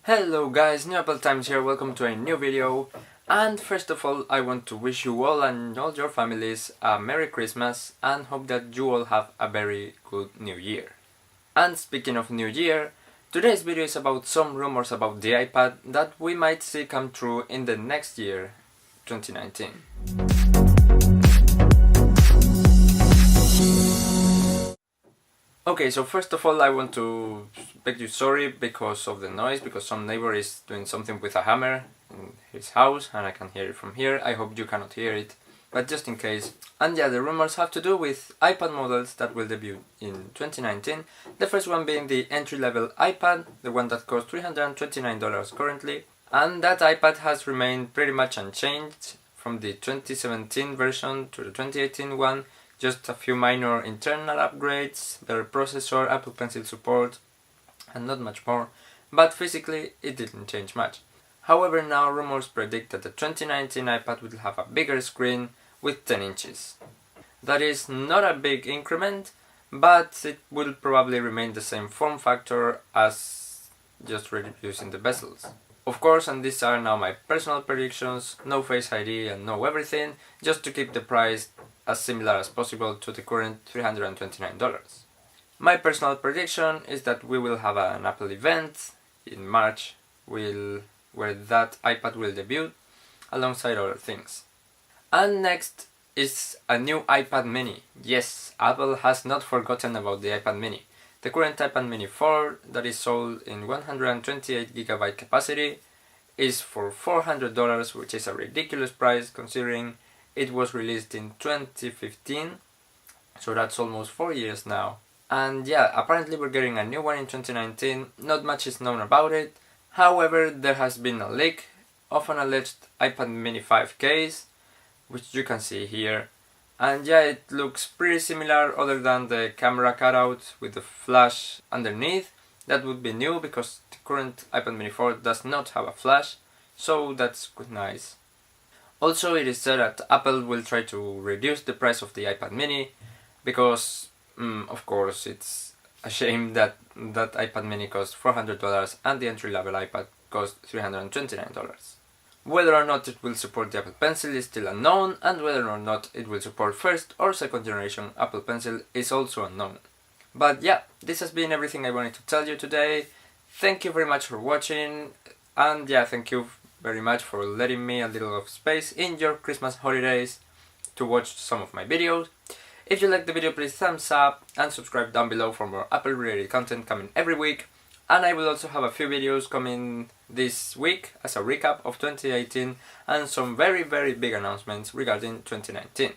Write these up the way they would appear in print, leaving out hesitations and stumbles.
Hello guys, New Apple Times here, welcome to a new video. And first of all, I want to wish you all and all your families a Merry Christmas and hope that you all have a very good New Year. And speaking of New Year, today's video is about some rumors about the iPad that we might see come true in the next year, 2019. Okay, so first of all I want to beg you sorry because of the noise, because some neighbor is doing something with a hammer in his house and I can hear it from here. I hope you cannot hear it, but just in case. And yeah, the rumors have to do with iPad models that will debut in 2019. The first one being the entry-level iPad, the one that costs $329 currently. And that iPad has remained pretty much unchanged from the 2017 version to the 2018 one. Just a few minor internal upgrades, better processor, Apple Pencil support, and not much more, but physically it didn't change much. However, now rumors predict that the 2019 iPad will have a bigger screen with 10 inches. That is not a big increment, but it will probably remain the same form factor as just reducing the bezels. Of course, and these are now my personal predictions, no Face ID and no everything, just to keep the price as similar as possible to the current $329. My personal prediction is that we will have an Apple event in March where that iPad will debut alongside other things. And next is a new iPad mini. Yes, Apple has not forgotten about the iPad mini. The current iPad mini 4 that is sold in 128GB capacity is for $400, which is a ridiculous price considering it was released in 2015, so that's almost 4 years now. And yeah, apparently we're getting a new one in 2019, not much is known about it. However, there has been a leak of an alleged iPad mini 5 case, which you can see here. And yeah, it looks pretty similar other than the camera cutout with the flash underneath. That would be new because the current iPad mini 4 does not have a flash, so that's nice. Also, it is said that Apple will try to reduce the price of the iPad mini because, of course, it's a shame that that iPad mini costs $400 and the entry-level iPad costs $329. Whether or not it will support the Apple Pencil is still unknown, and whether or not it will support first or second generation Apple Pencil is also unknown. But yeah, this has been everything I wanted to tell you today. Thank you very much for watching, and yeah, thank you very much for letting me a little of space in your Christmas holidays to watch some of my videos. If you liked the video, please thumbs up and subscribe down below for more Apple related content coming every week. And I will also have a few videos coming this week as a recap of 2018 and some very big announcements regarding 2019.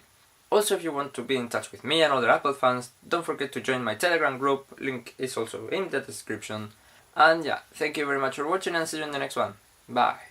Also, if you want to be in touch with me and other Apple fans, don't forget to join my Telegram group, link is also in the description. And yeah, thank you very much for watching and see you in the next one. Bye!